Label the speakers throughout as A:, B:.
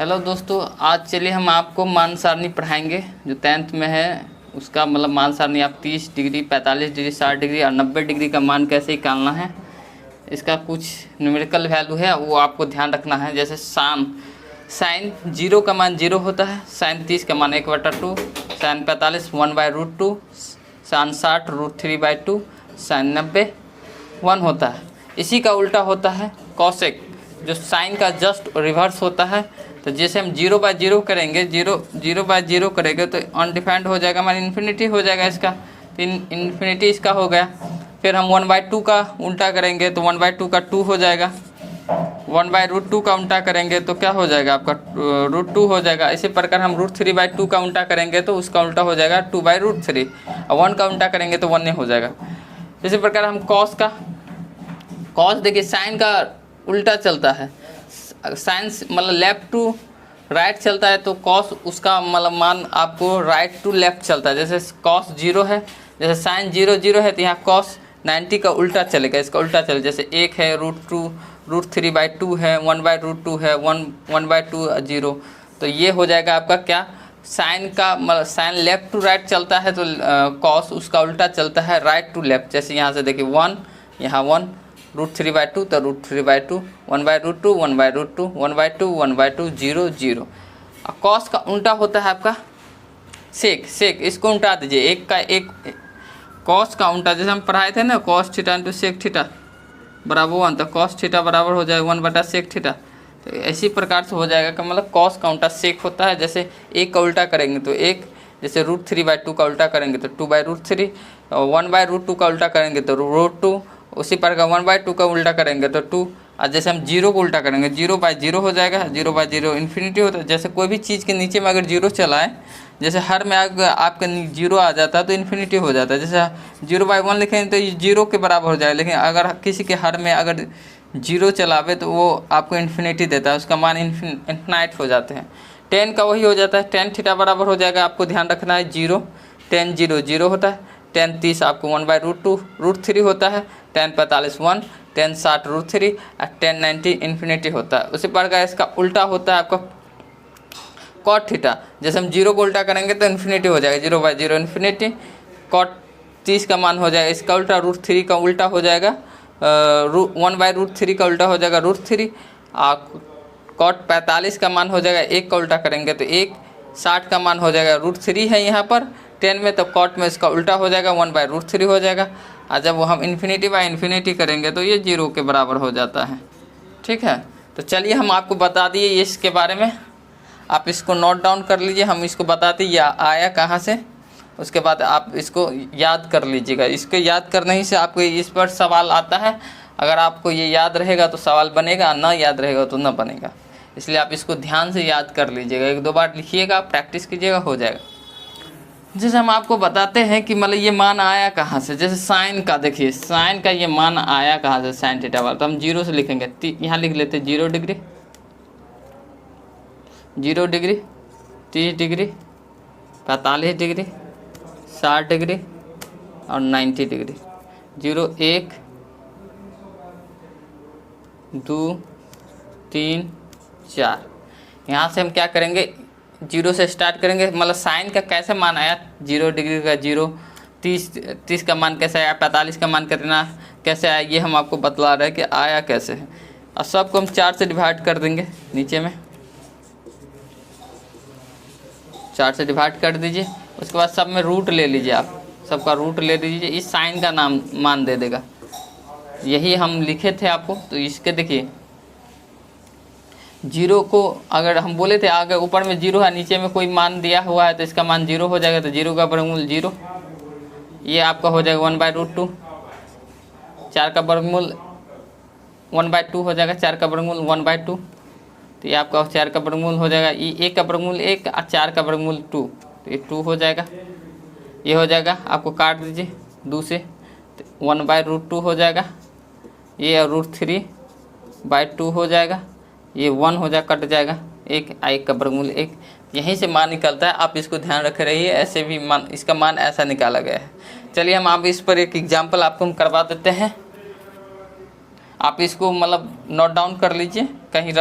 A: Hello दोस्तों, आज चलिए हम आपको मान सारणी पढ़ाएंगे जो 10th में है। उसका मतलब मान सारणी आप 30 डिग्री, 45 डिग्री, 60 डिग्री और 90 डिग्री का मान कैसे निकालना है। इसका कुछ न्यूमेरिकल वैल्यू है वो आपको ध्यान रखना है। जैसे साइन 0 का मान 0 होता है, साइन 30 का मान 1/2, साइन 45 1/√2, साइन 60 √3/2, साइन 90 1 होता है। इसी का उल्टा होता है कॉसेक, जो साइन का जस्ट रिवर्स होता है। तो जैसे हम 0/0 करेंगे, 0/0 करेंगे तो अनडिफाइंड हो जाएगा, मान इन्फिनिटी हो जाएगा इसका। तो इन्फिनिटी इसका हो गया। फिर हम 1/2 का उल्टा करेंगे तो 1/2 का 2 हो जाएगा। 1/√2 का उल्टा करेंगे तो क्या हो जाएगा आपका √2 हो जाएगा। इसी प्रकार हम √3/2 का उल्टा करेंगे तो उसका उल्टा हो जाएगा 2/√3। और 1 का उल्टा करेंगे तो 1 हो जाएगा। इसी प्रकार हम कॉस देखिए साइन का उल्टा चलता है। साइन मतलब लेफ्ट टू राइट चलता है तो कॉस उसका मतलब मान आपको राइट टू लेफ्ट चलता है। जैसे कॉस 0 है, जैसे साइन 0 है तो यहाँ कॉस 90 का उल्टा चलेगा, इसका उल्टा चलेगा। जैसे 1 है √2, √3/2 है, 1/√2 है, 1/2 0। तो ये हो जाएगा आपका क्या, साइन का मतलब साइन लेफ्ट टू राइट चलता है तो कॉस उसका उल्टा चलता है राइट टू लेफ्ट। जैसे यहाँ से देखिए 1, यहाँ 1, √3/2 तो √3/2, 1/√2, 1/√2, 1/2, 1/2, 0 0। और कॉस का उल्टा होता है आपका सेक। इसको उल्टा दीजिए, एक कॉस का उल्टा जैसे हम पढ़ाए थे ना, cos theta into sec theta बराबर 1, तो कॉस थीटा बराबर हो जाएगा 1/सेक थीटा। तो इसी प्रकार से हो जाएगा कि मतलब कॉस का उल्टा सेक होता है। जैसे 1 का उल्टा करेंगे तो 1, जैसे √3/2 का उल्टा करेंगे तो 2/√3, और 1/√2 का उल्टा करेंगे तो √2, उसी प्रकार 1/2 का उल्टा करेंगे तो 2। और जैसे हम 0 को उल्टा करेंगे 0/0 हो जाएगा, 0/0 इन्फिनिटी होता है। जैसे कोई भी चीज़ के नीचे में अगर 0 चला है, जैसे हर में अगर आपका 0 आ जाता है तो इन्फिनिटी हो जाता है। जैसे 0/1 लिखेंगे तो ये 0 के बराबर हो जाएगा। लेकिन अगर किसी के हर में अगर 0 चलावे तो वो आपको इन्फिनिटी देता है, उसका मान इन्फिनाइट हो जाते हैं। 10 का वही हो जाता है, tan थीटा बराबर हो जाएगा, आपको ध्यान रखना है 0, tan 0 होता है, tan 30 आपको 1/√2 √3 होता है, tan 45 1, tan 60 √3 और tan 90 इन्फिनिटी होता है। उसी प्रकार इसका उल्टा होता है आपका cot थीटा। जैसे हम 0 को उल्टा करेंगे तो इन्फिनिटी हो जाएगा, 0/0 इन्फिनिटी। cot 30 का मान हो जाएगा, इसका उल्टा √3 का उल्टा हो जाएगा 1/√3 का उल्टा हो जाएगा √3। और cot 45 का मान हो जाएगा 1 का उल्टा करेंगे तो 1, 60 का मान हो जाएगा √3 है यहाँ पर 10 में, तो cot में इसका उल्टा हो जाएगा 1/√3 हो जाएगा। और जब वो हम इन्फिनिटी करेंगे तो ये 0 के बराबर हो जाता है। ठीक है, तो चलिए हम आपको बता दिए इसके बारे में, आप इसको नोट डाउन कर लीजिए। हम इसको बताते ये आया कहाँ से, उसके बाद आप इसको याद कर लीजिएगा। इसको याद करने ही से आपको इस पर सवाल आता है। अगर आपको ये याद रहेगा तो सवाल बनेगा, ना याद रहेगा तो ना बनेगा। इसलिए आप इसको ध्यान से याद कर लीजिएगा, 1-2 बार लिखिएगा, प्रैक्टिस कीजिएगा, हो जाएगा। जैसे हम आपको बताते हैं कि मतलब ये मान आया कहाँ से। जैसे साइन का देखिए, साइन का ये मान आया कहाँ से, साइन थीटा वाला, तो हम 0 से लिखेंगे। यहाँ लिख लेते 0 degree, 0 degree, 30 degree, 45 degree, 60 degree और 90 डिग्री। 0 1 2 3 4। यहाँ से हम क्या करेंगे, 0 से स्टार्ट करेंगे। मतलब साइन का कैसे मान आया, 0 डिग्री का 0, 30 का मान कैसे आया, 45 का मान कितना कैसे आया, ये हम आपको बतला रहे हैं कि आया कैसे है। और सबको हम 4 से डिवाइड कर देंगे, नीचे में 4 से डिवाइड कर दीजिए। उसके बाद सब में रूट ले लीजिए, आप सबका रूट ले लीजिए, इस साइन का नाम मान दे देगा। यही हम लिखे थे आपको। तो इसके देखिए 0 को अगर हम बोले थे आगे ऊपर में 0 है, नीचे में कोई मान दिया हुआ है तो इसका मान 0 हो जाएगा। तो 0 का वर्गमूल 0, ये आपका हो जाएगा 1/√2। 4 का वर्गमूल 1/2 हो जाएगा, 4 का वर्गमूल 1/2। तो ये आपका 4 का वर्गमूल हो जाएगा, ये 1 का वर्गमूल 1 और 4 का वर्गमूल 2, तो ये 2 हो जाएगा। ये हो जाएगा, आपको काट दीजिए 2 से, तो 1/√2 हो जाएगा। ये √3/2 हो जाएगा, ये 1 हो जाएगा, कट जाएगा, 1 का वर्गमूल 1। यहीं से मान निकलता है, आप इसको ध्यान रखे रहिए। ऐसे भी मान, इसका मान ऐसा निकाला गया है। चलिए हम आप इस पर एक एग्जाम्पल आपको हम करवा देते हैं। आप इसको मतलब नोट डाउन कर लीजिए, कहीं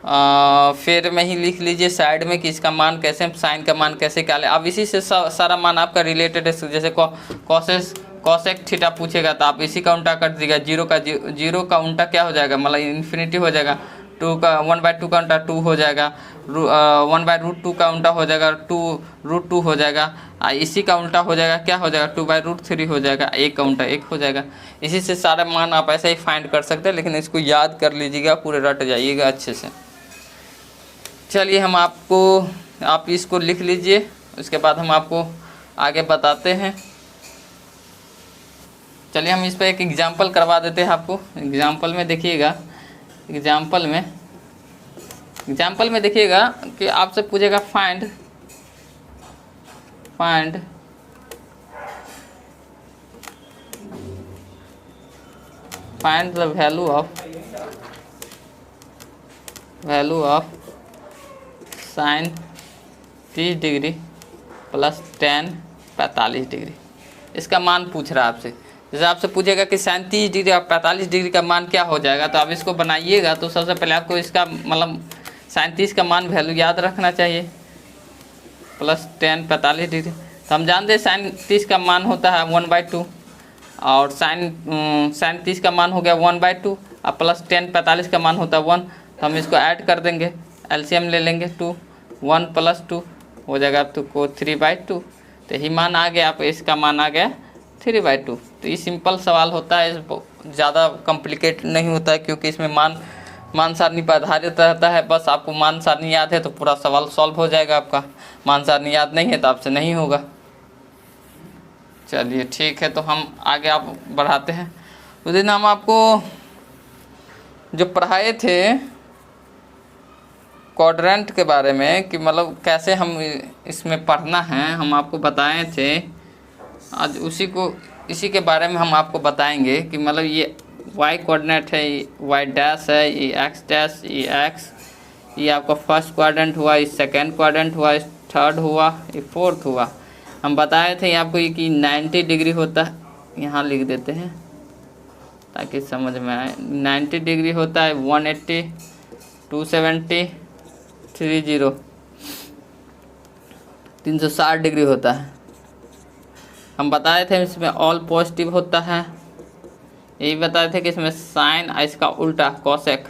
A: फिर में ही लिख लीजिए साइड में कि इसका मान कैसे, साइन का मान कैसे क्या ले। अब इसी से सारा मान आपका रिलेटेड है। जैसे कॉसेक थीटा पूछेगा तो आप इसी का उल्टा कर दीजिएगा। जीरो का उल्टा क्या हो जाएगा, मतलब इन्फिनिटी हो जाएगा। 1/2 का उल्टा 2 हो जाएगा। 1/√2 का उल्टा हो जाएगा 2√2 हो जाएगा। इसी का उल्टा हो जाएगा क्या हो जाएगा, 2/√3 हो जाएगा। एक का उल्टा 1 हो जाएगा। इसी से सारे मान आप ऐसे ही फाइंड कर सकते हैं, लेकिन इसको याद कर लीजिएगा, पूरे रट जाइएगा अच्छे से। चलिए हम आपको, आप इसको लिख लीजिए, उसके बाद हम आपको आगे बताते हैं। चलिए हम इस पर एक एग्जाम्पल करवा देते हैं आपको। एग्जाम्पल में देखिएगा, एग्जाम्पल में देखिएगा कि आपसे पूछेगा find the value of sine 30 degree plus tan 45 degree. इसका मान पूछ रहा है आपसे। जैसे आपसे पूछेगा कि साइन 30 डिग्री और 45 डिग्री का मान क्या हो जाएगा, तो आप इसको बनाइएगा तो सबसे पहले आपको इसका मतलब साइन 30 का मान वैल्यू याद रखना चाहिए, प्लस tan 45 डिग्री। तो हम जानते हैं साइन 30 का मान होता है 1/2, और साइन 30 का मान हो गया 1/2 और प्लस tan 45 का मान होता है 1। तो हम इसको ऐड कर देंगे, एलसीएम ले लेंगे 2, 1 + 2 हो जाएगा आपको 3/2। तो यही मान आ गया, आप इसका मान आ गया 3/2। तो ये सिंपल सवाल होता है, ज़्यादा कॉम्प्लिकेट नहीं होता है, क्योंकि इसमें मान सारणी पर आधारित रहता है। बस आपको मान सारणी याद है तो पूरा सवाल सॉल्व हो जाएगा आपका। मान सारणी याद नहीं है तो आपसे नहीं होगा। चलिए ठीक है, तो हम आगे आप बढ़ाते हैं। उस दिन हम आपको जो पढ़ाए थे क्वाड्रेंट के बारे में, कि मतलब कैसे हम इसमें पढ़ना है, हम आपको बताए थे। आज इसी के बारे में हम आपको बताएंगे कि मतलब ये y कोऑर्डिनेट है, y डैश है, ये x डैश, ये x, ये आपका फर्स्ट क्वाड्रेंट हुआ, ये सेकंड क्वाड्रेंट हुआ, ये थर्ड हुआ, ये फोर्थ हुआ। हम बताए थे आपको ये कि 90 डिग्री होता है, यहाँ लिख देते हैं ताकि समझ में आए। 90 डिग्री होता है 180, 270, 30, 360 डिग्री होता है। हम बताए थे इसमें ऑल पॉजिटिव होता है। यही बताए थे कि इसमें साइन और इसका उल्टा कॉसेक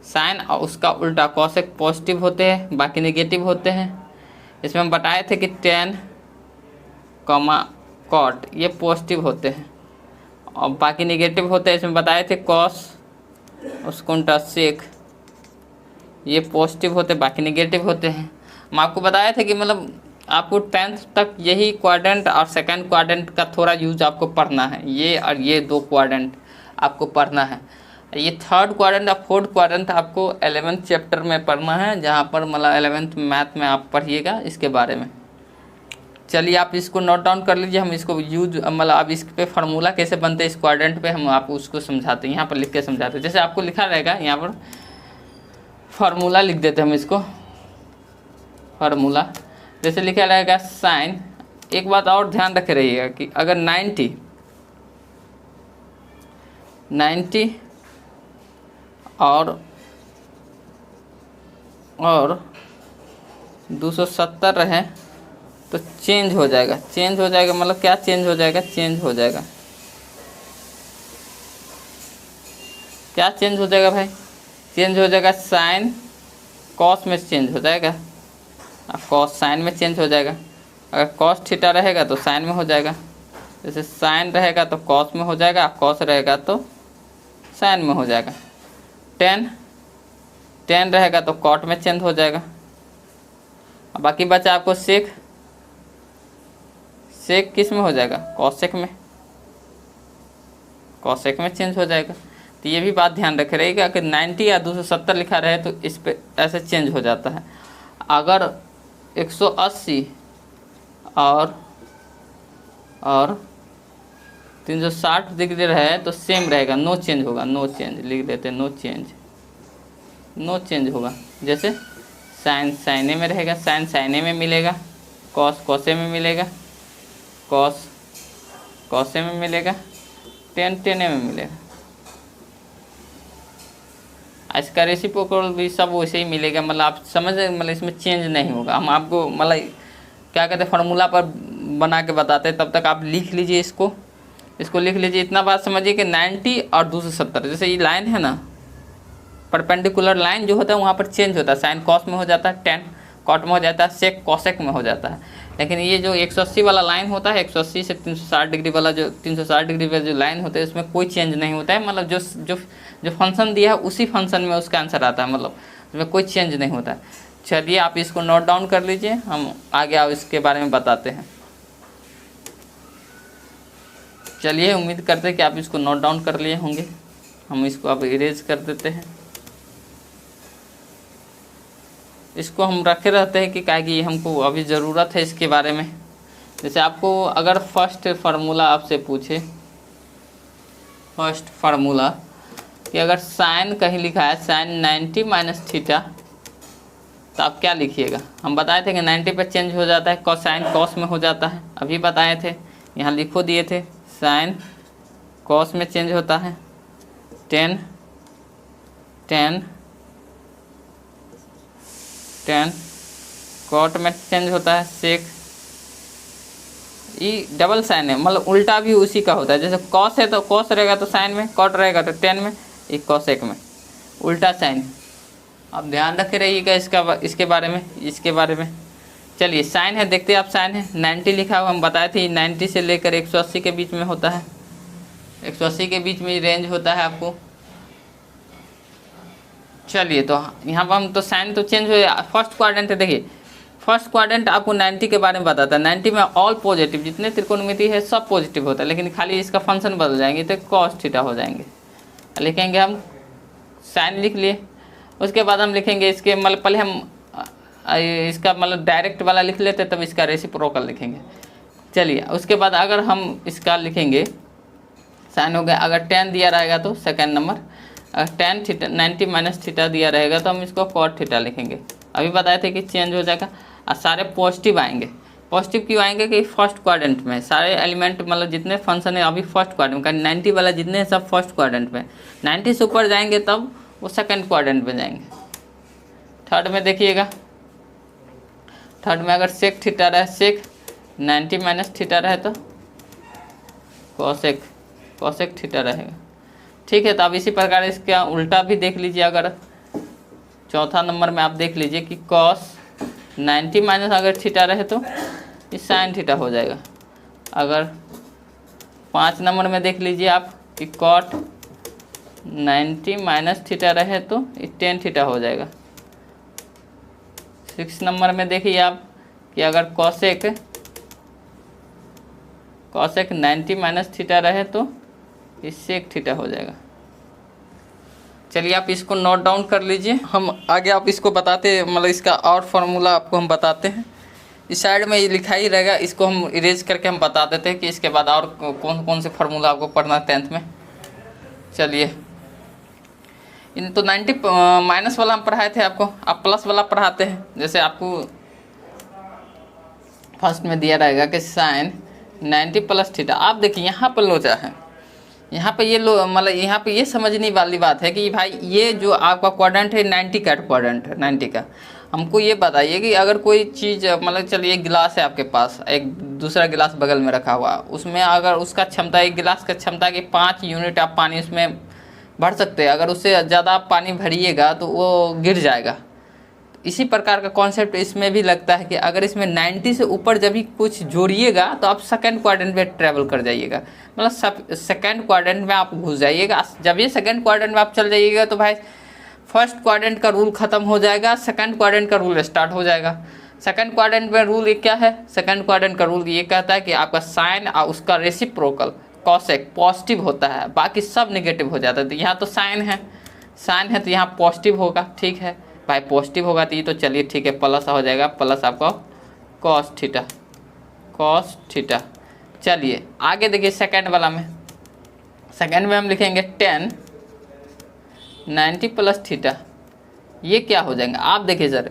A: साइन और उसका उल्टा कॉसेक पॉजिटिव होते हैं, बाकी नेगेटिव होते हैं। इसमें हम बताए थे कि tan, कॉट ये पॉजिटिव होते हैं और बाकी नेगेटिव होते हैं। इसमें बताए थे कॉस उसको उल्टा सेक ये पॉजिटिव होते, बाकी नेगेटिव होते हैं। हम आपको बताए थे कि मतलब आपको 10th तक यही क्वाड्रेंट और सेकंड क्वाड्रेंट का थोड़ा यूज आपको पढ़ना है। ये और ये 2 क्वाड्रेंट आपको पढ़ना है। ये थर्ड क्वाड्रेंट और फोर्थ क्वाड्रेंट आपको 11th चैप्टर में पढ़ना है, जहाँ पर मतलब 11th मैथ में आप पढ़िएगा इसके बारे में। चलिए आप इसको नोट डाउन कर लीजिए। हम इसको यूज मतलब अब इस पे फार्मूला कैसे बनते हैं इस क्वाड्रेंट पे हम आपको उसको समझाते हैं, यहाँ पर लिख के समझाते हैं। जैसे आपको लिखा रहेगा यहाँ पर फार्मूला लिख देते हैं हम इसको। फार्मूला जैसे लिखा रहेगा साइन, एक बात और ध्यान रखे रहिएगा कि अगर 90 और 270 रहे तो चेंज हो जाएगा। मतलब क्या चेंज हो जाएगा, क्या चेंज हो जाएगा भाई, चेंज हो जाएगा साइन कॉस में चेंज हो जाएगा, कॉस साइन में चेंज हो जाएगा। अगर कॉस थीटा रहेगा तो साइन में हो जाएगा, जैसे साइन रहेगा तो कॉस में हो जाएगा, कॉस रहेगा तो साइन में हो जाएगा। टेन रहेगा तो कॉट में चेंज हो जाएगा। बाकी बचा आपको सेक किस में हो जाएगा, कॉसेक में चेंज हो जाएगा। तो ये भी बात ध्यान रखे रहेगा कि 90 या 270 लिखा रहे तो इस पे ऐसे चेंज हो जाता है। अगर 180 और 360 डिग्री रहे तो सेम रहेगा, नो चेंज होगा, नो चेंज लिख देते हैं, नो चेंज होगा। जैसे साइन साइने में रहेगा, साइन साइने में मिलेगा, कॉस कॉसे में मिलेगा, कॉस कॉसे में मिलेगा, टेन टेने में मिलेगा। इसका रेसिप्रोकल भी सब वैसे ही मिलेगा, मतलब आप समझ रहे, मतलब इसमें चेंज नहीं होगा। हम आपको मतलब क्या कहते हैं फार्मूला पर बना के बताते हैं, तब तक आप लिख लीजिए इसको लिख लीजिए। इतना बात समझिए कि 90 और 270, जैसे ये लाइन है ना, परपेंडिकुलर लाइन जो होता है वहाँ पर चेंज होता है, साइन कॉस में हो जाता है, टेन कॉट में हो जाता है, सेक कॉसेक में हो जाता है। लेकिन ये जो 180 वाला लाइन होता है, 180 से 360 डिग्री वाला, जो 360 डिग्री वाला जो लाइन होता है, उसमें कोई चेंज नहीं होता है। मतलब जो फंक्शन दिया है उसी फंक्शन में उसका आंसर आता है, मतलब उसमें कोई चेंज नहीं होता है। चलिए आप इसको नोट डाउन कर लीजिए, हम आगे आप इसके बारे में बताते हैं। चलिए उम्मीद करते हैं कि आप इसको नोट डाउन कर लिए होंगे। हम इसको अब इरेज कर देते हैं। इसको हम रखे रहते हैं कि क्या कि हमको अभी ज़रूरत है इसके बारे में। जैसे आपको अगर फर्स्ट फार्मूला आपसे पूछे, फर्स्ट फार्मूला कि अगर साइन कहीं लिखा है साइन 90 माइनस थीटा, तो आप क्या लिखिएगा। हम बताए थे कि 90 पे चेंज हो जाता है, कोसाइन कॉस में हो जाता है, अभी बताए थे, यहाँ लिखो दिए थे। साइन कॉस में चेंज होता है, टेन कॉट में चेंज होता है, सेक। ये डबल साइन है, मतलब उल्टा भी उसी का होता है। जैसे कॉस है तो कॉस रहेगा तो साइन में, कॉट रहेगा तो टेन में, एक कॉसेक में, उल्टा साइन। आप ध्यान रखे रहिएगा इसके बारे में। चलिए साइन है, देखते हैं आप साइन है 90 लिखा हुआ, हम बताए थे 90 से लेकर 180 के बीच में होता है, 180 के बीच में रेंज होता है आपको। चलिए तो यहाँ पर हम तो साइन तो चेंज हो, फर्स्ट क्वाड्रेंट है। देखिए फर्स्ट क्वाड्रेंट आपको 90 के बारे में बताता है। 90 में ऑल पॉजिटिव, जितने त्रिकोणमिति है सब पॉजिटिव होता है, लेकिन खाली इसका फंक्शन बदल जाएंगे तो कॉस थीटा हो जाएंगे। लिखेंगे हम साइन लिख लिए, उसके बाद हम लिखेंगे इसके मतलब पहले हम इसका मतलब डायरेक्ट वाला लिख लेते, तब इसका रेसिप्रोकल लिखेंगे। चलिए उसके बाद अगर हम इसका लिखेंगे साइन हो गया, अगर टेन दिया रहेगा तो सेकेंड नंबर, अगर टेन थीटा 90 माइनस थीटा दिया रहेगा तो हम इसको कॉट थीटा लिखेंगे। अभी बताए थे कि चेंज हो जाएगा और सारे पॉजिटिव आएंगे। पॉजिटिव क्यों आएंगे कि फर्स्ट क्वाड्रेंट में सारे एलिमेंट मतलब जितने फंक्शन है अभी फर्स्ट क्वाड्रेंट में, 90 वाला जितने हैं सब फर्स्ट क्वाड्रेंट में, 90 से ऊपर जाएंगे तब वो सेकेंड क्वाड्रेंट में जाएंगे। थर्ड में देखिएगा, थर्ड में अगर सेक थीटा रहे, सेक 90 माइनस थीटा रहे तो कॉसेक थीटा रहेगा। ठीक है, तो अब इसी प्रकार इसका उल्टा भी देख लीजिए। अगर चौथा नंबर में आप देख लीजिए कि कॉस 90 माइनस अगर थीटा रहे तो ये साइन थीटा हो जाएगा। अगर 5 नंबर में देख लीजिए आप कि कॉट 90 माइनस थीटा रहे तो ये टेन थीटा हो जाएगा। 6 नंबर में देखिए आप कि अगर कॉसेक 90 माइनस थीटा रहे तो इससे एक थीटा हो जाएगा। चलिए आप इसको नोट डाउन कर लीजिए, हम आगे आप इसको बताते मतलब इसका और फार्मूला आपको हम बताते हैं। इस साइड में ये लिखा ही रहेगा, इसको हम इरेज करके हम बता देते हैं कि इसके बाद और कौन कौन से फार्मूला आपको पढ़ना है 10th में। चलिए इन तो 90 माइनस वाला हम पढ़ाए थे आपको, आप प्लस वाला पढ़ाते हैं। जैसे आपको फर्स्ट में दिया रहेगा कि साइन 90 प्लस थीटा। आप देखिए यहाँ पर लोचा है, यहाँ पे ये लो मतलब यहाँ पे ये समझने वाली बात है कि भाई ये जो आपका क्वाड्रेंट है 90 का क्वाड्रेंट है, 90 का। हमको ये बताइए कि अगर कोई चीज़ मतलब चलिए एक गिलास है आपके पास, एक दूसरा गिलास बगल में रखा हुआ, उसमें अगर उसका क्षमता, एक गिलास का क्षमता की 5 यूनिट आप पानी उसमें भर सकते हैं। अगर उससे ज़्यादा आप पानी भरिएगा तो वो गिर जाएगा। इसी प्रकार का कॉन्सेप्ट इसमें भी लगता है कि अगर इसमें 90 से ऊपर जब भी कुछ जोड़िएगा तो आप सेकंड क्वाड्रेंट में ट्रैवल कर जाइएगा, मतलब सेकंड क्वाड्रेंट में आप घुस जाइएगा। जब ये सेकंड क्वाड्रेंट में आप चल जाइएगा तो भाई फर्स्ट क्वाड्रेंट का रूल ख़त्म हो जाएगा, सेकंड क्वाड्रेंट का रूल स्टार्ट हो जाएगा। सेकंड क्वाड्रेंट में रूल ये क्या है, सेकंड क्वाड्रेंट का रूल ये कहता है कि आपका साइन और उसका रेसिप्रोकल कॉसेक पॉजिटिव होता है, बाकी सब नेगेटिव हो जाता है। तो यहाँ तो साइन है तो यहाँ पॉजिटिव होगा। ठीक है भाई, पॉजिटिव होगा तो ये तो चलिए ठीक है, प्लस हो जाएगा, प्लस आपका कॉस थीटा। चलिए आगे देखिए सेकंड वाला में, सेकंड में हम लिखेंगे 10 90 प्लस थीटा। ये क्या हो जाएंगे आप देखिए सर,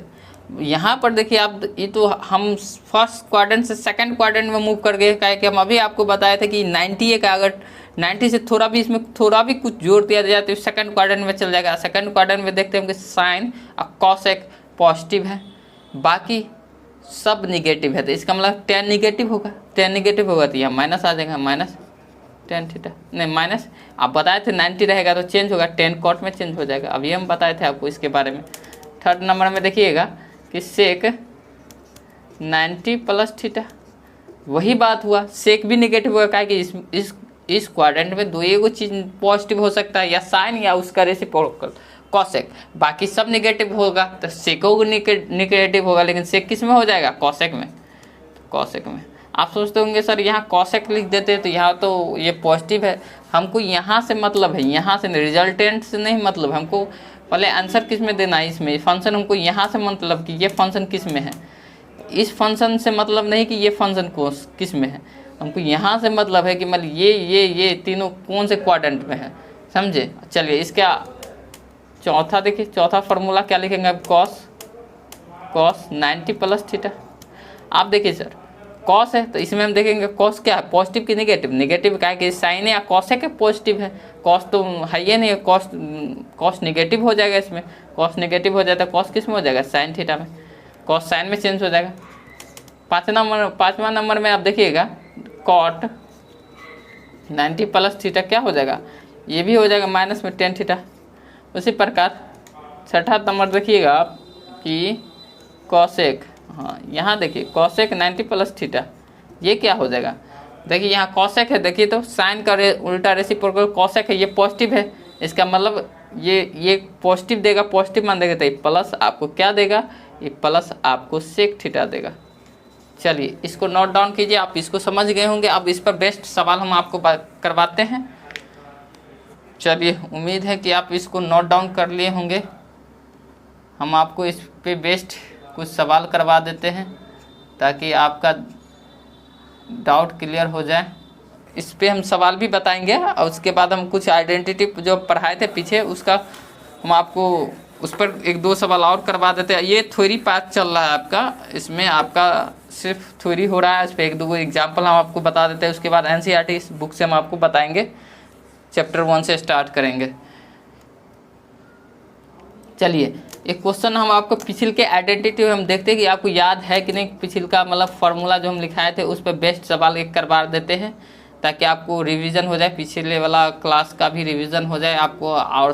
A: यहाँ पर देखिए आप, ये तो हम फर्स्ट क्वाड्रेंट से सेकंड क्वाड्रेंट में मूव कर गए, क्या कि हम अभी आपको बताए थे कि 90 का अगर 90 से थोड़ा भी इसमें थोड़ा भी कुछ जोड़ दिया जाए तो सेकंड क्वाड्रेंट में चल जाएगा। सेकंड क्वाड्रेंट में देखते हैं कि साइन और कॉसेक पॉजिटिव है, बाकी सब निगेटिव है, तो इसका मतलब टेन निगेटिव होगा। टेन निगेटिव होगा तो यहाँ माइनस आ जाएगा, माइनस टेन थीटा, नहीं माइनस, आप बताए थे 90 रहेगा तो चेंज होगा, टेन कॉट में चेंज हो जाएगा। अभी हम बताए थे आपको इसके बारे में। थर्ड नंबर में देखिएगा कि सेक 90 प्लस थीटा, वही बात हुआ, सेक भी निगेटिव होगा, क्या कि इस क्वाड्रेंट में दो एगो चीज पॉजिटिव हो सकता है, या साइन या उसका रेसिप्रोकल कॉसेक, बाकी सब निगेटिव होगा, तो सेको निगेटिव होगा, लेकिन सेक किस में हो जाएगा, कॉसेक में। तो कॉसेक में आप सोचते होंगे सर यहाँ कॉसेक लिख देते तो यहाँ तो ये पॉजिटिव है, हमको यहाँ से मतलब है, यहाँ से रिजल्टेंट से नहीं मतलब, हमको पहले आंसर किस में देना है, इसमें फंक्शन हमको यहाँ से मतलब कि ये फंक्शन किस में है, इस फंक्शन से मतलब नहीं कि ये फंक्शन किस में है, हमको यहाँ से मतलब है कि मतलब ये तीनों कौन से क्वाड्रेंट में है, समझे। चलिए इसका चौथा देखिए, चौथा फार्मूला क्या लिखेंगे अब, कॉस 90 प्लस थीटा। आप देखिए सर कॉस है तो इसमें हम देखेंगे कॉस क्या है, पॉजिटिव की निगेटिव, निगेटिव क्या है कि साइन या कॉसेक पॉजिटिव है, कॉस तो है ही नहीं, कॉस निगेटिव हो जाएगा, इसमें कॉस निगेटिव हो जाता है, कॉस किस में हो जाएगा, साइन थीटा में, कॉस साइन में चेंज हो जाएगा। पाँचवा नंबर में आप देखिएगा कॉट 90 प्लस थीटा क्या हो जाएगा, ये भी हो जाएगा माइनस में टेन थीटा। उसी प्रकार छठा नंबर देखिएगा आप कि कॉसेक, हाँ यहाँ देखिए कॉसेक 90 प्लस थीटा, ये क्या हो जाएगा, देखिए यहाँ कॉसेक है, देखिए तो साइन का उल्टा रेसिप्रोकल कॉसेक है, ये पॉजिटिव है, इसका मतलब ये पॉजिटिव देगा, पॉजिटिव मान देगा, तो ये प्लस आपको क्या देगा, ये प्लस आपको सेक थीटा देगा। चलिए इसको नोट डाउन कीजिए, आप इसको समझ गए होंगे। अब इस पर बेस्ट सवाल हम आपको करवाते हैं। चलिए उम्मीद है कि आप इसको नोट डाउन कर लिए होंगे। हम आपको इस पे बेस्ट कुछ सवाल करवा देते हैं ताकि आपका डाउट क्लियर हो जाए। इस पे हम सवाल भी बताएंगे और उसके बाद हम कुछ आइडेंटिटी जो पढ़ाए थे पीछे उसका हम आपको उस पर एक दो सवाल और करवा देते हैं। ये थ्योरी पार्ट चल रहा है आपका, इसमें आपका सिर्फ थ्योरी हो रहा है, इस पर एक दो एग्जाम्पल हम आपको बता देते हैं। उसके बाद NCERT बुक से हम आपको बताएंगे, चैप्टर 1 से स्टार्ट करेंगे। चलिए एक क्वेश्चन हम आपको पिछले के आइडेंटिटी हम देखते हैं कि आपको याद है कि नहीं, पिछले का मतलब फार्मूला जो हम लिखाए थे उस पर बेस्ट सवाल एक करवा देते हैं ताकि आपको रिवीजन हो जाए, पिछले वाला क्लास का भी रिवीजन हो जाए, आपको और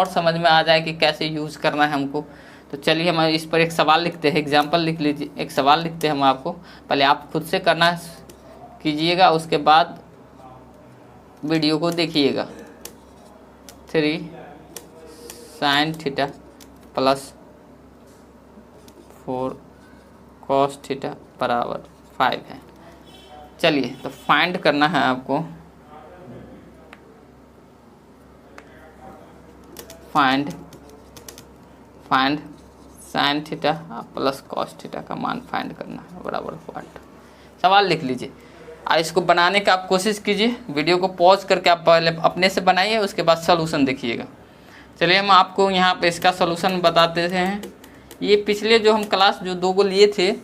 A: समझ में आ जाए कि कैसे यूज़ करना है हमको। तो चलिए हम इस पर एक सवाल लिखते हैं, एग्जाम्पल लिख लीजिए, एक सवाल लिखते हैं हम आपको, पहले आप खुद से करना कीजिएगा, उसके बाद वीडियो को देखिएगा। 3 sin theta plus 4 cos theta बराबर 5 है। चलिए तो फाइंड करना है आपको, find sin theta plus cos theta का मान फाइंड करना है बराबर 8। सवाल लिख लीजिए और इसको बनाने का आप कोशिश कीजिए, वीडियो को पॉज करके आप पहले अपने से बनाइए, उसके बाद सॉल्यूशन देखिएगा। चलिए हम आपको यहाँ पे इसका सॉल्यूशन बताते हैं। ये पिछले जो हम क्लास जो 2 को लिए थे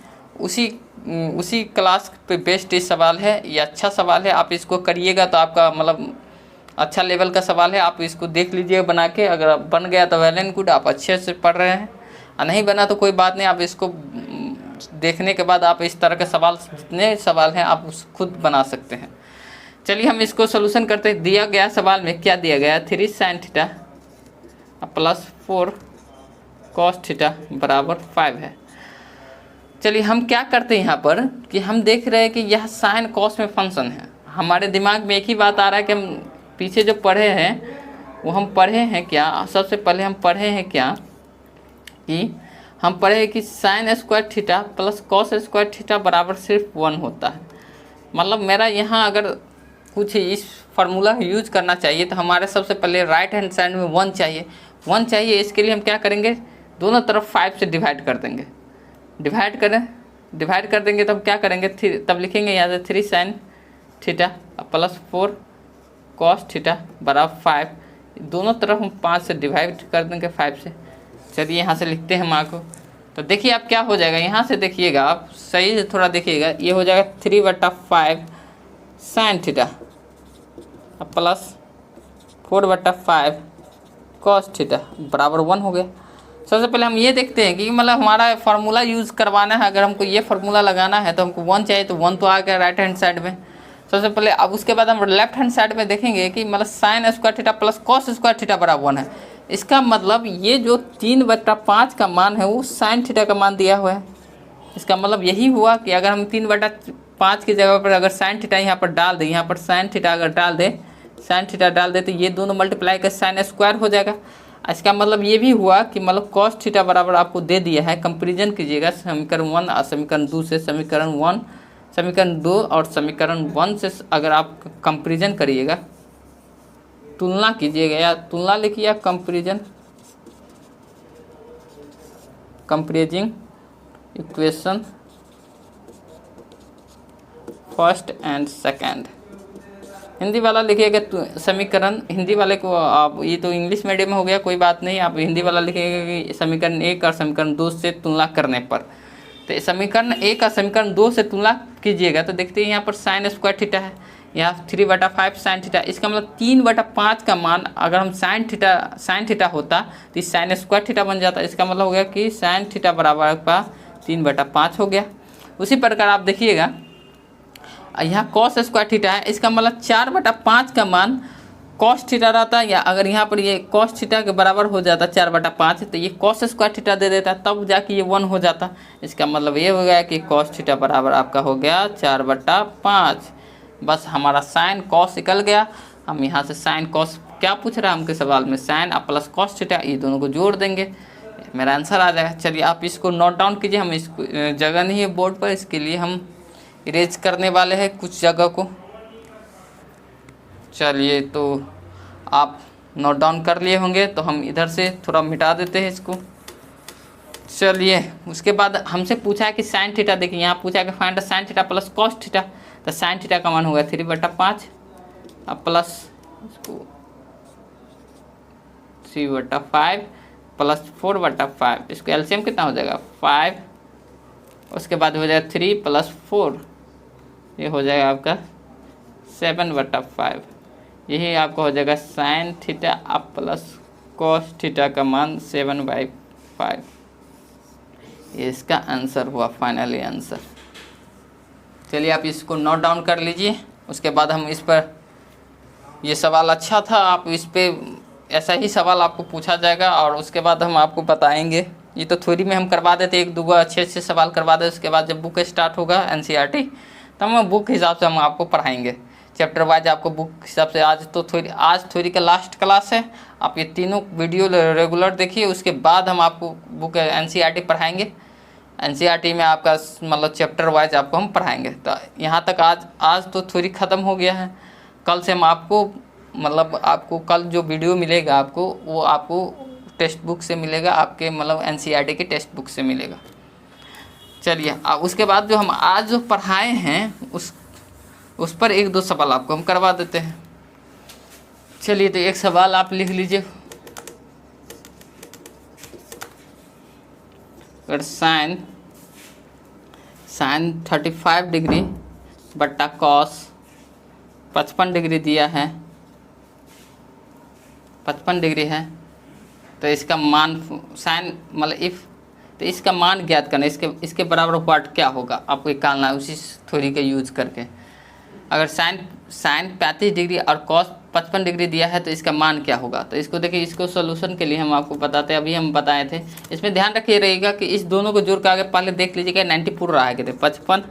A: उसी क्लास पे बेस्ट ये सवाल है, ये अच्छा सवाल है, आप इसको करिएगा तो आपका मतलब अच्छा लेवल का सवाल है। आप इसको देख लीजिए बना के, अगर बन गया तो वेल एंड गुड, आप अच्छे से पढ़ रहे हैं, और नहीं बना तो कोई बात नहीं, आप इसको देखने के बाद आप इस तरह के सवाल जितने सवाल हैं आप खुद बना सकते हैं। चलिए हम इसको सोल्यूशन करते हैं। दिया गया सवाल में क्या दिया गया, 3 sin theta plus 4 cos theta बराबर 5 है। चलिए हम क्या करते हैं यहाँ पर कि हम देख रहे हैं कि यह साइन कॉस में फंक्शन है। हमारे दिमाग में एक ही बात आ रहा है कि हम पीछे जो पढ़े हैं वो हम पढ़े हैं क्या, सबसे पहले हम पढ़े हैं क्या कि हम पढ़े कि sine square theta plus cos square theta बराबर सिर्फ 1 होता है। मतलब मेरा यहाँ अगर कुछ इस फार्मूला यूज करना चाहिए तो हमारे सबसे पहले राइट हैंड साइड में 1 चाहिए, 1 चाहिए। इसके लिए हम क्या करेंगे, दोनों तरफ 5 से डिवाइड कर देंगे, डिवाइड कर देंगे तो हम क्या करेंगे, तब लिखेंगे यहाँ से 3 sin theta plus 4 cos theta बराबर 5। दोनों तरफ हम 5 से डिवाइड कर देंगे 5 से। चलिए यहाँ से लिखते हैं हम आपको तो देखिए आप क्या हो जाएगा, यहाँ से देखिएगा आप सही से थोड़ा देखिएगा, ये हो जाएगा 3/5 sine theta plus 4/5 cos theta बराबर 1 हो गया। सबसे पहले हम ये देखते हैं कि मतलब हमारा फार्मूला यूज़ करवाना है, अगर हमको ये फार्मूला लगाना है तो हमको 1 चाहिए, तो 1 तो आ गया राइट हैंड साइड में सबसे पहले। अब उसके बाद हम लेफ्ट हैंड साइड में देखेंगे कि मतलब sine square theta plus cos square theta बराबर 1 है। इसका मतलब ये जो 3/5 का मान है वो साइन थीटा का मान दिया हुआ है। इसका मतलब यही हुआ कि अगर हम 3/5 की जगह पर अगर साइन थीटा यहाँ पर डाल दें, यहाँ पर साइन थीटा अगर डाल दें, साइन थीटा डाल दे तो ये दोनों मल्टीप्लाई कर साइन स्क्वायर हो जाएगा। इसका मतलब ये भी हुआ कि मतलब कॉस थीटा बराबर आपको दे दिया है। कंपेरिजन कीजिएगा समीकरण 1 और समीकरण 2 से, समीकरण 1 समीकरण 2 और समीकरण 1 से अगर आप कंपेरिजन करिएगा, तुलना कीजिएगा, या तुलना लिखिए या कंपेरिजिंग equation first and second, Hindi वाला लिखिएगा समीकरण, हिंदी वाले को आप, ये तो इंग्लिश मीडियम में हो गया कोई बात नहीं, आप हिंदी वाला लिखिएगा कि समीकरण 1 और समीकरण 2 से तुलना करने पर। तो समीकरण 1 और समीकरण 2 से तुलना कीजिएगा तो देखते हैं यहाँ पर साइन स्क्वायर थीटा है, यहाँ 3/5 साइन थीटा। इसका मतलब 3/5 का मान अगर हम साइन थीटा होता तो इस साइन स्क्वायर थीटा बन जाता। इसका मतलब हो गया कि साइन थीटा बराबर का 3/5 हो गया। उसी प्रकार आप देखिएगा यहाँ कॉस स्क्वायर थीटा है, इसका मतलब 4/5 का मान कॉस थीटा रहता, या अगर यहाँ पर ये कॉस थीटा के बराबर हो जाता 4/5 तो ये कॉस स्क्वायर थीटा दे देता, तब जाके ये 1 हो जाता। इसका मतलब ये हो गया कि कॉस थीटा बराबर आपका हो गया 4/5। बस हमारा साइन कॉस निकल गया। हम यहाँ से साइन कॉस क्या पूछ रहा है हमके सवाल में, साइन प्लस कॉस थीटा, ये दोनों को जोड़ देंगे, मेरा आंसर आ जाएगा। चलिए आप इसको नोट डाउन कीजिए, हम इसको जगह नहीं है बोर्ड पर, इसके लिए हम इरेज करने वाले हैं कुछ जगह को। चलिए तो आप नोट डाउन कर लिए होंगे, तो हम इधर से थोड़ा मिटा देते हैं इसको। चलिए उसके बाद हमसे पूछा है कि साइन थीटा, देखिए यहाँ पूछा है कि find sine theta plus cos theta, तो साइन थीटा का मान होगा 3/5 अब प्लस इसको 3/5 प्लस 4/5, इसको एलसीएम कितना हो जाएगा 5, उसके बाद हो जाएगा 3 + 4, ये हो जाएगा आपका 7/5। यही आपका हो जाएगा साइन थीटा अब प्लस कॉस थीटा का मान 7/5। ये इसका आंसर हुआ, फाइनली आंसर। चलिए आप इसको नोट डाउन कर लीजिए। उसके बाद हम इस पर, ये सवाल अच्छा था, आप इस पे ऐसा ही सवाल आपको पूछा जाएगा और उसके बाद हम आपको बताएंगे। ये तो थ्योरी में हम करवा देते, 1-2 अच्छे सवाल करवा देते, उसके बाद जब बुक स्टार्ट होगा एनसीईआरटी तब हम बुक हिसाब से हम आपको पढ़ाएंगे, चैप्टर वाइज आपको बुक हिसाब से। आज थ्योरी का लास्ट क्लास है, आप ये तीनों वीडियो रेगुलर देखिए, उसके बाद हम आपको बुक एनसीईआरटी पढ़ाएंगे। एनसीईआरटी में आपका मतलब चैप्टर वाइज आपको हम पढ़ाएंगे। तो यहाँ तक आज तो थ्योरी ख़त्म हो गया है। कल से हम आपको मतलब आपको कल जो वीडियो मिलेगा आपको, वो आपको टेक्स्ट बुक से मिलेगा, आपके मतलब एनसीईआरटी के टेक्स्ट बुक से मिलेगा। चलिए उसके बाद जो हम आज जो पढ़ाए हैं उस पर 1-2 सवाल आपको हम करवा देते हैं। चलिए तो एक सवाल आप लिख लीजिए, अगर साइन 35 डिग्री बट्टा कॉस 55 डिग्री दिया है, 55 डिग्री है, तो इसका मान साइन मतलब इफ़, तो इसका मान ज्ञात करना, इसके बराबर व्हाट क्या होगा आपको निकालना है उसी थ्योरी का यूज करके। अगर साइन 35 डिग्री और कॉस 55 डिग्री दिया है तो इसका मान क्या होगा। तो इसको देखिए, इसको सोल्यूशन के लिए हम आपको बताते हैं, अभी हम बताए थे। इसमें ध्यान रखिए रहेगा कि इस दोनों को जोड़ कर आगे पहले देख लीजिएगा 90 पूरा रहा है कितने, 55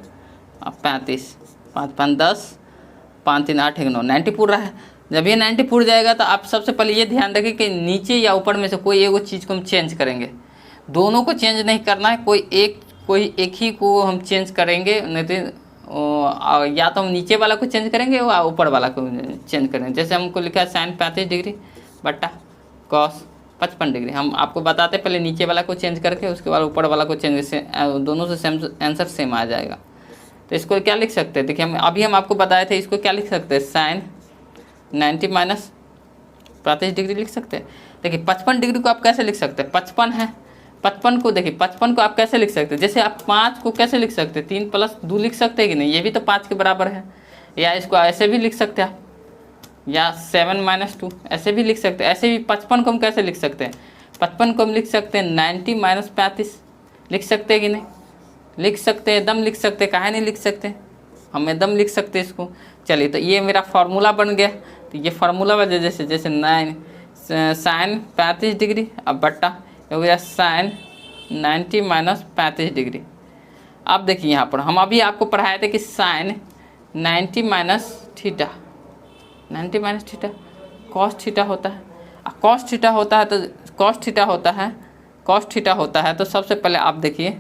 A: और 35, 5 5 10, 5 3 8 1 9, 90 पूरा है। जब ये 90 पूर जाएगा तो आप सबसे पहले ये ध्यान रखिए कि नीचे या ऊपर में से कोई एक चीज़ को हम चेंज करेंगे, दोनों को चेंज नहीं करना है, कोई एक ही को हम चेंज करेंगे, नहीं तो या तो हम नीचे वाला को चेंज करेंगे या ऊपर वाला को चेंज करेंगे। जैसे हमको लिखा है साइन 35 डिग्री बट्टा कॉस 55 डिग्री, हम आपको बताते पहले नीचे वाला को चेंज करके उसके बाद ऊपर वाला को चेंज से दोनों से सेम आंसर सेम आ जाएगा। तो इसको क्या लिख सकते हैं, देखिए हम आपको बताए थे, इसको क्या लिख सकते हैं, साइन 90 माइनस 35 डिग्री लिख सकते हैं। देखिए 55 डिग्री को आप कैसे लिख सकते हैं, 55 है 55 को देखिए, 55 को आप कैसे लिख सकते हैं, जैसे आप 5 को कैसे लिख सकते हैं, 3 + 2 लिख सकते हैं कि नहीं, ये भी तो 5 के बराबर है। या इसको ऐसे भी लिख सकते हैं आप, या 7 - 2 ऐसे भी लिख सकते हैं। ऐसे भी 55 को हम कैसे लिख सकते हैं, 55 को हम लिख सकते हैं 90 - 35 लिख सकते हैं कि नहीं, लिख सकते हैं, एकदम लिख सकते हैं, काहे नहीं लिख सकते, हम एकदम लिख सकते हैं इसको। चलिए, तो ये मेरा फार्मूला बन गया। तो ये फार्मूला वजह जैसे 9 sin 35 डिग्री अब बट्टा हो गया sin 90 - 35 डिग्री। अब देखिए यहाँ पर हम अभी आपको पढ़ाए थे कि sin 90 - theta, 90 - theta cos theta होता है। cos थीटा होता है तो cos थीटा होता है, cos थीटा होता है तो सबसे पहले आप देखिए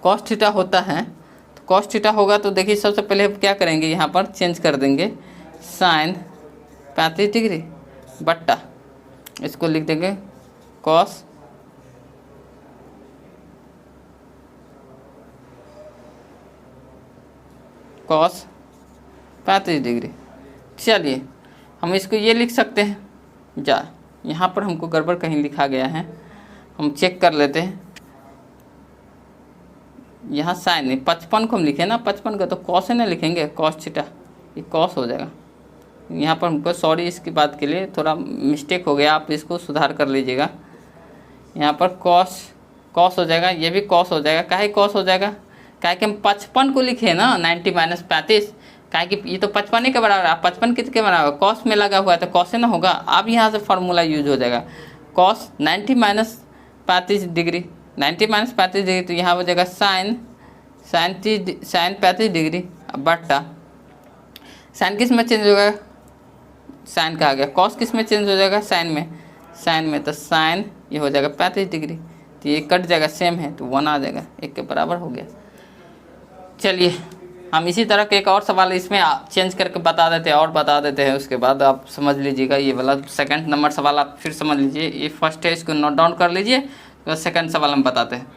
A: cos थीटा होता है, तो cos थीटा होगा तो देखिए सबसे पहले हम क्या करेंगे, यहाँ पर चेंज कर देंगे sin 35 डिग्री बट्टा इसको लिख देंगे cos 35 डिग्री। चलिए हम इसको ये लिख सकते हैं, यहाँ पर हमको गड़बड़ कहीं लिखा गया है, हम चेक कर लेते हैं। यहाँ साइन नहीं, 55 को हम लिखे ना, 55 का तो कॉस है ना, लिखेंगे cos थीटा, ये cos हो जाएगा। यहाँ पर हमको सॉरी इसकी बात के लिए थोड़ा मिस्टेक हो गया, आप इसको सुधार कर लीजिएगा। यहाँ पर cos हो जाएगा, ये भी cos हो जाएगा। काहे cos हो जाएगा, काहे कि हम 55 को लिखे ना 90 - 35, काहे कि ये तो 55 के बराबर है, 55 कितने के बराबर, cos में लगा हुआ है तो cos से ना होगा। अब यहाँ से फार्मूला यूज हो जाएगा cos 90 - 35 डिग्री, 90 - 35 डिग्री, तो यहाँ हो जाएगा sin 35 डिग्री बट्टा साइन किस में चेंज होगा, साइन का आ गया, cos किस में चेंज हो जाएगा, साइन में, तो साइन ये हो जाएगा 35 डिग्री, तो ये कट जाएगा, सेम है तो 1 आ जाएगा, 1 के बराबर हो गया। चलिए हम इसी तरह के एक और सवाल इसमें चेंज करके बता देते हैं और बता देते हैं, उसके बाद आप समझ लीजिएगा। ये वाला सेकंड नंबर सवाल आप फिर समझ लीजिए, ये फर्स्ट है, इसको नोट डाउन कर लीजिए, तो सेकंड सवाल हम बताते हैं।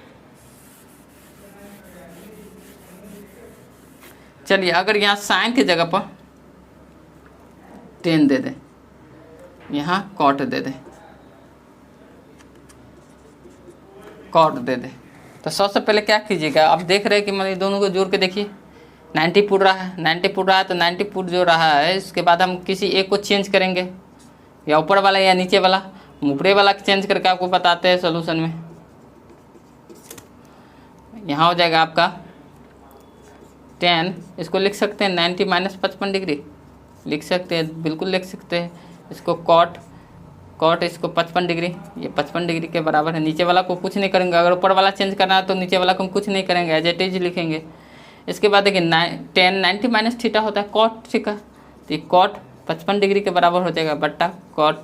A: चलिए अगर यहाँ साइन की जगह पर 10 दे दें, यहाँ कॉट दे दें, तो सबसे पहले क्या कीजिएगा, आप देख रहे हैं कि मतलब दोनों को जोड़ के देखिए 90 पुट रहा है, 90 पुट रहा है, तो 90 पुट जो रहा है इसके बाद हम किसी एक को चेंज करेंगे, या ऊपर वाला या नीचे वाला। ऊपरे वाला चेंज करके आपको बताते हैं सोल्यूशन में। यहाँ हो जाएगा आपका 10, इसको लिख सकते हैं 90 - 55 डिग्री लिख सकते हैं, बिल्कुल लिख सकते हैं। इसको कॉट इसको 55 डिग्री, ये 55 डिग्री के बराबर है। नीचे वाला को कुछ नहीं करेंगे, अगर ऊपर वाला चेंज करना है तो नीचे वाला को हम कुछ नहीं करेंगे, एज इट इज लिखेंगे। इसके बाद देखिए 10 90 - थीटा होता है कॉट थीटा, तो ये कॉट 55 डिग्री के बराबर हो जाएगा बट्टा कॉट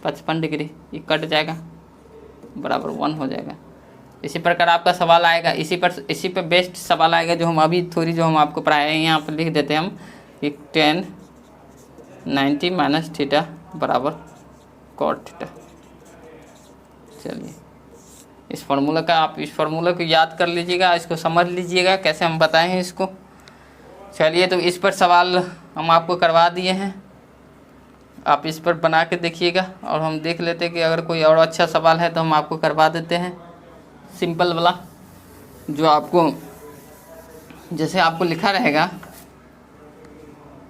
A: 55 डिग्री, ये कट जाएगा बराबर 1 हो जाएगा। इसी प्रकार आपका सवाल आएगा, इसी पर बेस्ट सवाल आएगा जो हम अभी थोड़ी जो हम आपको पढ़ाए हैं, यहाँ पर लिख देते हैं हम कि 10 90 - थीटा बराबर कॉट थीटा। चलिए इस फार्मूला का आप इस फार्मूला को याद कर लीजिएगा, इसको समझ लीजिएगा कैसे हम बताए हैं इसको। चलिए तो इस पर सवाल हम आपको करवा दिए हैं, आप इस पर बना के देखिएगा, और हम देख लेते हैं कि अगर कोई और अच्छा सवाल है तो हम आपको करवा देते हैं सिंपल वाला, जो आपको जैसे आपको लिखा रहेगा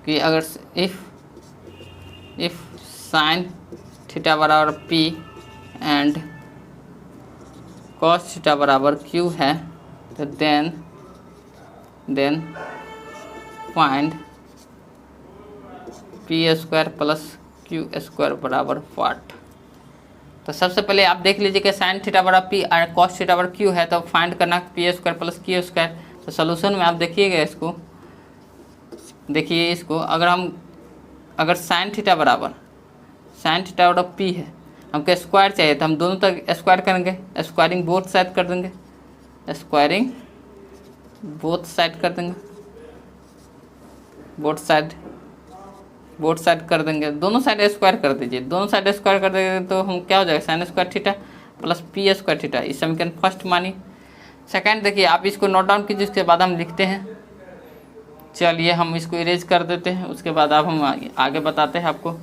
A: कि अगर इफ़ साइन थीटा बराबर P एंड cos थीटा बराबर Q है, तो देन फाइंड P² + Q² बराबर व्हाट। तो सबसे पहले आप देख लीजिए कि साइन थीटा बराबर P और cos थीटा बराबर Q है, तो फाइंड करना P² + Q²। तो सोल्यूशन में आप देखिएगा इसको, देखिए इसको, अगर साइन थीटा बराबर P है, हमको स्क्वायर चाहिए, तो हम दोनों तक स्क्वायर करेंगे, स्क्वायरिंग बोथ साइड कर देंगे, बोथ साइड कर देंगे, दोनों साइड स्क्वायर कर दीजिए, दोनों साइड स्क्वायर कर देंगे तो हम क्या हो जाएगा sin² थीटा + P² थीटा। इस समीकरण फर्स्ट मानिए। सेकंड देखिए आप इसको नोट डाउन कीजिए, उसके बाद हम लिखते हैं। चलिए हम इसको इरेज कर देते हैं, उसके बाद आप हम आगे बताते हैं आपको।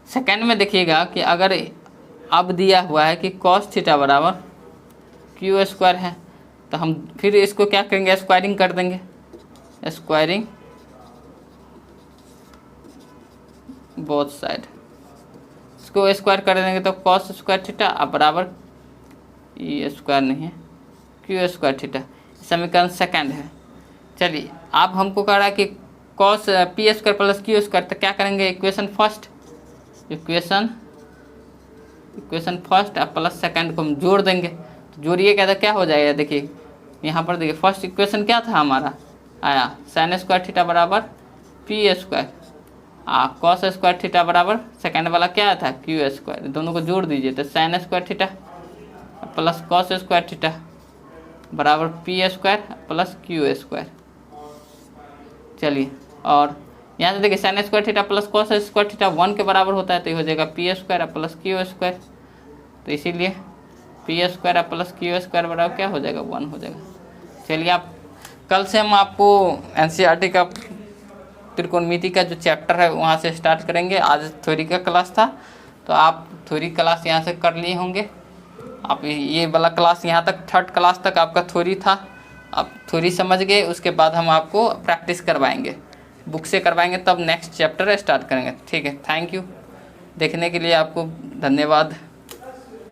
A: सेकंड में देखिएगा कि अगर अब दिया हुआ है कि cos थीटा बराबर क्यू स्क्वायर है, तो हम फिर इसको क्या करेंगे, स्क्वायरिंग कर देंगे। स्क्वायरिंग बोथ साइड, इसको स्क्वायर कर देंगे तो cos स्क्वायर थीटा अब बराबर ये स्क्वायर नहीं है क्यू स्क्वायर थीटा। समीकरण सेकंड है। चलिए अब हमको कह रहा है कि cos P square plus Q square, तो क्या करेंगे, इक्वेशन फर्स्ट प्लस सेकंड को हम जोड़ देंगे। तो जोड़िए क्या हो जाएगा, देखिए यहाँ पर देखिए फर्स्ट इक्वेशन क्या था हमारा, आया sin स्क्वायर थीटा बराबर P square, cos square theta बराबर सेकंड वाला क्या था क्यू स्क्वायर। दोनों को जोड़ दीजिए तो sin square theta plus cos square theta बराबर P square plus Q square. चलिए और यहाँ से देखिए sin square theta plus cos square theta 1 के बराबर होता है, तो ये हो जाएगा P square plus Q square. तो इसीलिए P square plus Q square बराबर क्या हो जाएगा, 1 हो जाएगा। चलिए आप कल से हम आपको एनसीईआरटी का त्रिकोणमिति का जो चैप्टर है वहाँ से स्टार्ट करेंगे। आज थ्योरी का क्लास था, तो आप थ्योरी क्लास यहाँ से कर लिए होंगे। आप ये वाला क्लास यहाँ तक थर्ड क्लास तक आपका थ्योरी था, आप थ्योरी समझ गए। उसके बाद हम आपको प्रैक्टिस करवाएंगे, बुक से करवाएंगे, तब नेक्स्ट चैप्टर स्टार्ट करेंगे। ठीक है, थैंक यू, देखने के लिए आपको धन्यवाद।